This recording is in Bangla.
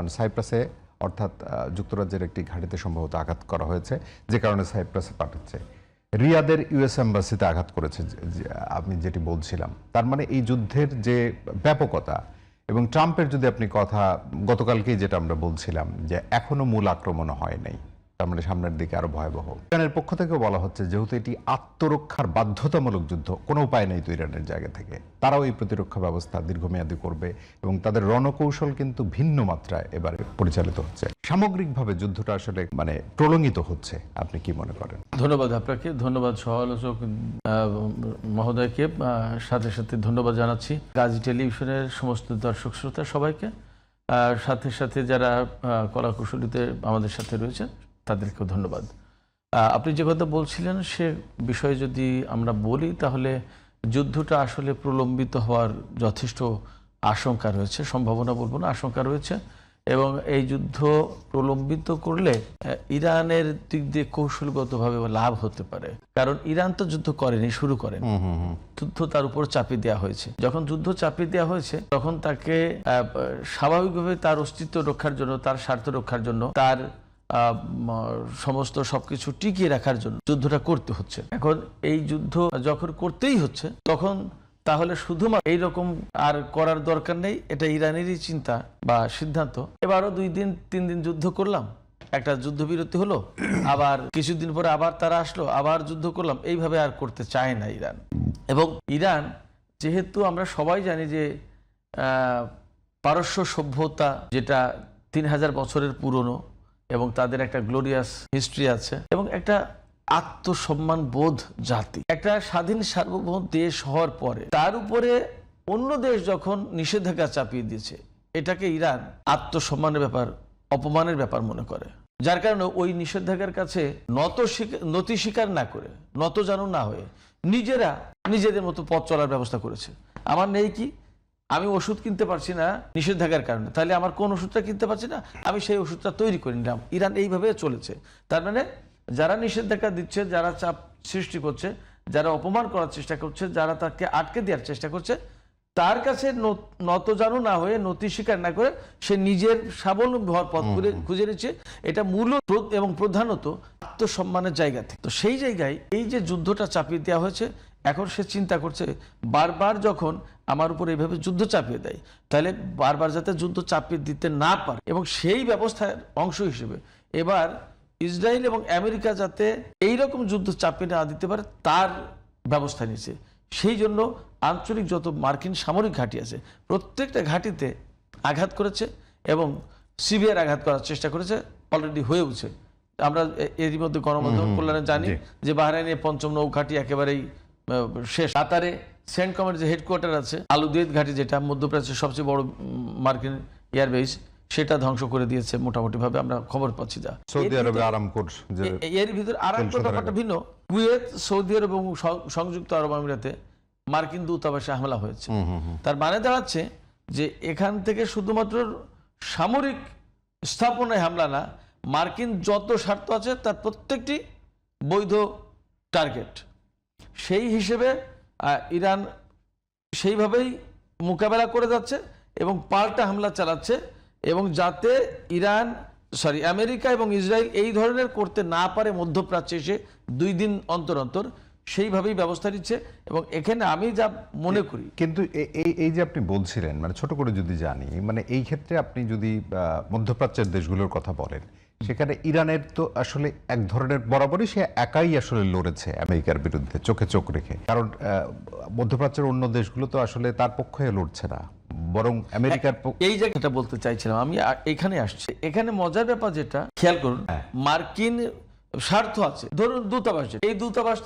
কারণ সাইপ্রাসে অর্থাৎ যুক্তরাজ্যের একটি ঘাঁটিতে সম্ভবত আঘাত করা হয়েছে, যে কারণে সাইপ্রাসে পাঠাচ্ছে। রিয়াদের ইউএস এম্বাসিতে আঘাত করেছে, আমি যেটি বলছিলাম। তার মানে এই যুদ্ধের যে ব্যাপকতা এবং ট্রাম্পের যদি আপনি কথা, গতকালকেই যেটা আমরা বলছিলাম যে এখনো মূল আক্রমণ হয় নাই, তার মানে সামনের দিকে আরো ভয়াবহ। ইরানের পক্ষ থেকেও বলা হচ্ছে যেহেতু এটি আত্মরক্ষার বাধ্যতামূলক যুদ্ধ, কোনো উপায় নেই তো ইরানের জায়গা থেকে, তারাও এই প্রতিরক্ষা ব্যবস্থা দীর্ঘমেয়াদী করবে এবং তাদের রণকৌশল কিন্তু ভিন্ন মাত্রায় এবারে পরিচালিত হচ্ছে। সামগ্রিকভাবে যুদ্ধটা আসলে মানে প্রলঙ্গিত হচ্ছে, আপনি কি মনে করেন? ধন্যবাদ আপনাকে, ধন্যবাদ সহ-আলোচক মহোদয়কে, সাথে সাথে ধন্যবাদ জানাচ্ছি গাজী টেলিভিশনের সমস্ত দর্শক শ্রোতা সবাইকে, সাথে সাথে যারা কলাকুশলীতে আমাদের সাথে রয়েছেন তাদেরকেও ধন্যবাদ। আপনি যে কথা বলছিলেন সে বিষয়ে যদি আমরা বলি তাহলে যুদ্ধটা আসলে প্রলম্বিত হওয়ার যথেষ্ট আশঙ্কা রয়েছে, সম্ভাবনা বলবো না, আশঙ্কা রয়েছে। এবং এই যুদ্ধ প্রলম্বিত করলে ইরানের দিক দিয়ে কৌশলগতভাবে লাভ হতে পারে, কারণ ইরান তো যুদ্ধ করেনি, শুরু করেন, যুদ্ধ তার উপর চাপিয়ে দেওয়া হয়েছে। যখন যুদ্ধ চাপিয়ে দেওয়া হয়েছে তখন তাকে স্বাভাবিকভাবে তার অস্তিত্ব রক্ষার জন্য, তার স্বার্থ রক্ষার জন্য, তার সমস্ত সবকিছু টিকিয়ে রাখার জন্য যুদ্ধটা করতে হচ্ছে। এখন এই যুদ্ধ যখন করতেই হচ্ছে তখন তাহলে শুধুমাত্র এইরকম আর করার দরকার নেই, এটা ইরানেরই চিন্তা বা সিদ্ধান্ত। এবারও 2 দিন 3 দিন যুদ্ধ করলাম, একটা যুদ্ধবিরতি হলো, আবার কিছুদিন পরে আবার তারা আসলো, আবার যুদ্ধ করলাম, এইভাবে আর করতে চায় না ইরান। এবং ইরান যেহেতু আমরা সবাই জানি যে পারস্য সভ্যতা যেটা 3000 বছরের পুরনো এবং তাদের একটা গ্লোরিয়াস হিস্ট্রি আছে এবং একটা আত্মসম্মান বোধ জাতি, একটা স্বাধীন সার্বভৌম দেশ হওয়ার পরে তার উপরে অন্য দেশ যখন নিষেধাজ্ঞা চাপিয়ে দিয়েছে, এটাকে ইরান আত্মসম্মানের ব্যাপার, অপমানের ব্যাপার মনে করে, যার কারণে ওই নিষেধাজ্ঞার কাছে নতি স্বীকার না করে, নত জানু না হয়ে নিজেরা নিজেদের মতো পথ চলার ব্যবস্থা করেছে। আমার নেই কি, আমি ওষুধ কিনতে পারছি না নিষেধাজ্ঞার কারণে, তাহলে আমার কোন ওষুধটা কিনতে পারছি না, আমি সেই ওষুধটা তৈরি করে নিলাম। ইরান এইভাবে চলেছে। তার মানে যারা নিষেধাজ্ঞা দিচ্ছে, যারা চাপ সৃষ্টি করছে, যারা অপমান করার চেষ্টা করছে, যারা তাকে আটকে দেওয়ার চেষ্টা করছে, তার কাছে নত জানু না হয়ে, নতি স্বীকার না করে সে নিজের স্বাবলম্বী হওয়ার পথ খুঁজে নিচ্ছে। এটা মূলত এবং প্রধানত আত্মসম্মানের জায়গা থেকে। তো সেই জায়গায় এই যে যুদ্ধটা চাপিয়ে দেওয়া হয়েছে, এখন সে চিন্তা করছে বারবার যখন আমার উপর এইভাবে যুদ্ধ চাপিয়ে দেয়, তাহলে বারবার যাতে যুদ্ধ চাপিয়ে দিতে না পারে, এবং সেই ব্যবস্থার অংশ হিসেবে এবার ইসরায়েল এবং আমেরিকা যাতে এইরকম যুদ্ধ চাপিয়ে না দিতে পারে তার ব্যবস্থা নিয়েছে। সেই জন্য আঞ্চলিক যত মার্কিন সামরিক ঘাঁটি আছে প্রত্যেকটা ঘাঁটিতে আঘাত করেছে এবং সিভিয়ার আঘাত করার চেষ্টা করেছে, অলরেডি হয়েওছে। আমরা এরই মধ্যে গণমাধ্যম কল্যাণে জানি যে বাহরাইনে 5ম নৌঘাঁটি একেবারেই শেষ। কাতারে সেন্টকমের যে হেডকোয়ার্টার আছে, আলুদিয়েত ঘাঁটি, যেটা মধ্যপ্রাচ্যের সবচেয়ে বড় মার্কিন এয়ারবেস, সেটা ধ্বংস করে দিয়েছে মোটামুটি ভাবে, আমরা খবর পাচ্ছি। যা সৌদি আরবে আরামকোর, এর ভিতরে আরামকোর ব্যাপারটা ভিন্ন। কুয়েত, সৌদি আরব এবং সংযুক্ত আরব আমিরাতে মার্কিন দূতাবাসে হামলা হয়েছে। তার মানে দাঁড়াচ্ছে যে এখান থেকে শুধুমাত্র সামরিক স্থাপনায় হামলা না, মার্কিন যত স্বার্থ আছে তার প্রত্যেকটি বৈধ টার্গেট। সেই হিসেবে ইরান সেইভাবেই মোকাবেলা করে যাচ্ছে এবং পাল্টা হামলা চালাচ্ছে, এবং যাতে আমেরিকা এবং ইসরায়েল এই ধরনের করতে না পারে মধ্যপ্রাচ্যে এসে 2 দিন অন্তর অন্তর, সেইভাবেই ব্যবস্থা নিচ্ছে। এবং এখানে আমি যা মনে করি, কিন্তু এই যে আপনি বলছিলেন, মানে ছোট করে যদি জানি, মানে এই ক্ষেত্রে আপনি যদি মধ্যপ্রাচ্যের দেশগুলোর কথা বলেন, সেখানে ইরানের তো আসলে এক ধরনের বরাবরই সে একাই আসলে লড়েছে আমেরিকার বিরুদ্ধে, চোখে চোখ রেখে। কারণ মধ্যপ্রাচ্যের অন্য দেশগুলো তো আসলে তার পক্ষে লড়ছে না, বরং আমেরিকার। এই জায়গাটা বলতে চাইছিলাম আমি, এখানে আসছে। এখানে মজার ব্যাপার যেটা খেয়াল করুন, মার্কিন স্বার্থ আছে, ধরুন দূতাবাস, এই দূতাবাস তো